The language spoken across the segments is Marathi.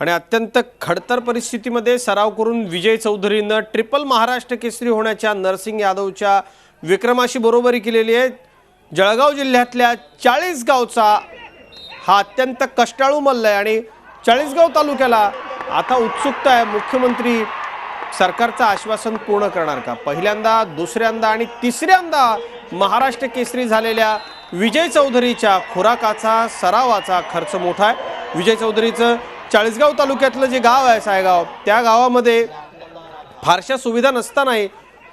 आणि अत्यंत खडतर परिस्थितीमध्ये सराव करून विजय चौधरीनं ट्रिपल महाराष्ट्र केसरी होण्याच्या नरसिंग यादवच्या विक्रमाशी बरोबरी केलेली आहे। जळगाव जिल्ह्यातल्या 40 गावचा हा अत्यंत कष्टाळू मल्ल आहे आणि 40 गाव तालुक्याला आता उत्सुकता आहे, मुख्यमंत्री सरकारचं आश्वासन पूर्ण करणार का। पहिल्यांदा, दुसऱ्यांदा आणि तिसऱ्यांदा महाराष्ट्र केसरी झालेल्या विजय चौधरीच्या खुराकाचा, सरावाचा खर्च मोठा आहे। विजय चौधरीचं 40गाव तालुक्यातलं जे गाव आहे सायगाव, त्या गावामध्ये फारशा सुविधा नसतानाही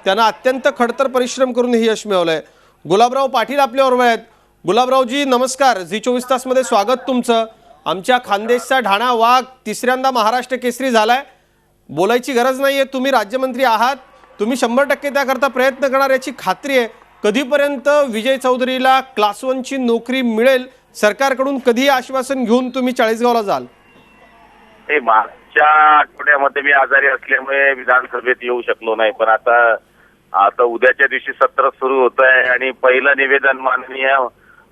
त्यांना अत्यंत खडतर परिश्रम करून हे यश मिळवलंय। गुलाबराव पाटील आपल्याबरोबर आहेत। गुलाबरावजी नमस्कार, झी 24 तासमध्ये स्वागत तुमचं। आमच्या खानदेशचा ढाणा वाघ तिसऱ्यांदा महाराष्ट्र केसरी झालाय, बोलायची गरज नाहीये, तुम्ही राज्यमंत्री आहात, तुम्ही 100% त्याकरता प्रयत्न करणार याची खात्री आहे। कधीपर्यंत विजय चौधरीला क्लास 1 ची नोकरी मिळेल, सरकारकडून कधी आश्वासन घेऊन तुम्ही 40गावला जाल? मागच्या आठवड्यामध्ये मी आजारी असल्यामुळे विधानसभेत येऊ शकलो नाही, पण आता उद्याच्या दिवशी सत्र सुरू होत आहे आणि पहिलं निवेदन माननीय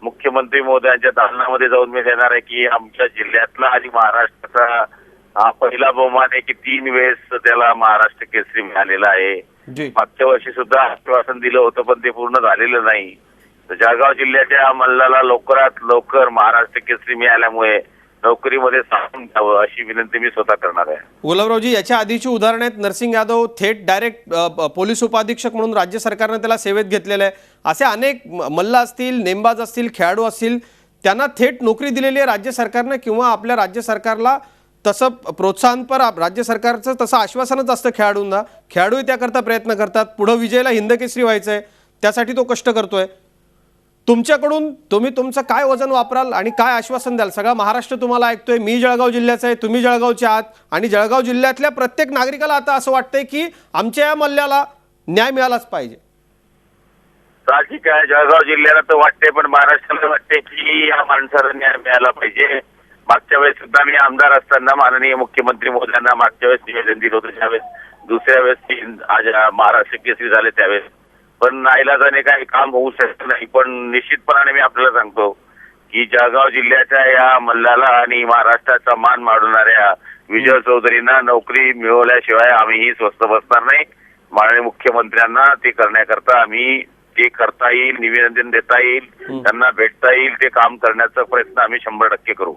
मुख्यमंत्री महोदयांच्या दालनामध्ये जाऊन मी देणार आहे की आमच्या जिल्ह्यातला आणि महाराष्ट्राचा हा पहिला बहुमान आहे की 3 वेळेस त्याला महाराष्ट्र केसरी मिळालेला आहे। मागच्या वर्षी सुद्धा आश्वासन दिलं होतं पण ते पूर्ण झालेलं नाही। तर जळगाव जिल्ह्याच्या मल्लाला लवकरात लवकर महाराष्ट्र केसरी मिळाल्यामुळे नोकरीमध्ये सामावून घ्यावं अशी विनंती मी स्वतः करणार आहे। गुलाबरावजी, याच्या आधीची उदाहरण आहेत, नरसिंग यादव थेट डायरेक्ट पोलीस उपाधीक्षक म्हणून राज्य सरकारने त्याला सेवेत घेतलेलं आहे। असे अनेक मल्ल असतील, नेमबाज असतील, खेळाडू असतील, त्यांना थेट नोकरी दिलेली आहे राज्य सरकारने किंवा आपल्या राज्य सरकारला तसं प्रोत्साहनपर राज्य सरकारचं तसं आश्वासनच असतं खेळाडूंना। खेळाडूही त्याकरता प्रयत्न करतात, पुढे विजयला हिंदकेसरी व्हायचं आहे, त्यासाठी तो कष्ट करतोय। तुमच्याकडून तुम्ही तुमचं काय वजन वापराल आणि काय आश्वासन द्याल? सगळा महाराष्ट्र तुम्हाला ऐकतोय, मी जळगाव जिल्ह्याचा आहे, तुम्ही जळगावचे आहात आणि जळगाव जिल्ह्यातल्या प्रत्येक नागरिकाला आता असं वाटतंय की आमच्या या मल्ल्याला न्याय मिळालाच पाहिजे। साहजिक आहे, जळगाव जिल्ह्याला तर वाटते पण महाराष्ट्राला वाटते की या माणसाला न्याय मिळाला पाहिजे। मागच्या वेळेस सुद्धा मी आमदार असताना माननीय मुख्यमंत्री महोदयांना मागच्या वेळेस निवेदन दिलं होतं, ज्यावेळेस दुसऱ्या वेळेस आज महाराष्ट्र केसरी झाले त्यावेळेस, पण नाईलाजाने काही काम होऊ शकत नाही। पण निश्चितपणाने मी आपल्याला सांगतो की जळगाव जिल्ह्याच्या या मल्लाला आणि महाराष्ट्राचा मान वाढवणाऱ्या विजय चौधरींना नोकरी मिळवल्याशिवाय आम्हीही स्वस्थ बसणार नाही। माननीय मुख्यमंत्र्यांना ते करण्याकरता आम्ही ते करता येईल, निवेदन देता येईल, त्यांना भेटता येईल ते काम करण्याचा प्रयत्न आम्ही 100% करू।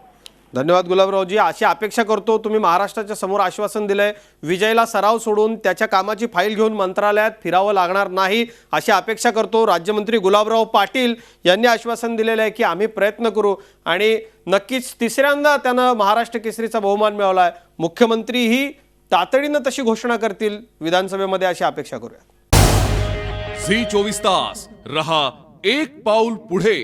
धन्यवाद गुलाबरावजी, अशी अपेक्षा करतो। तुम्ही महाराष्ट्राच्या समोर आश्वासन दिलंय, विजयला सराव सोडून त्याच्या कामाची फाईल घेऊन मंत्रालयात फिरावं लागणार नाही अशी अपेक्षा करतो। राज्यमंत्री गुलाबराव पाटील यांनी आश्वासन दिलेलं आहे की आम्ही प्रयत्न करू आणि नक्कीच तिसऱ्यांदा त्यानं महाराष्ट्र केसरीचा बहुमान मिळवलाय। मुख्यमंत्रीही तातडीनं तशी घोषणा करतील विधानसभेमध्ये अशी अपेक्षा करूया। झी 24 तास रहा एक पाऊल पुढे।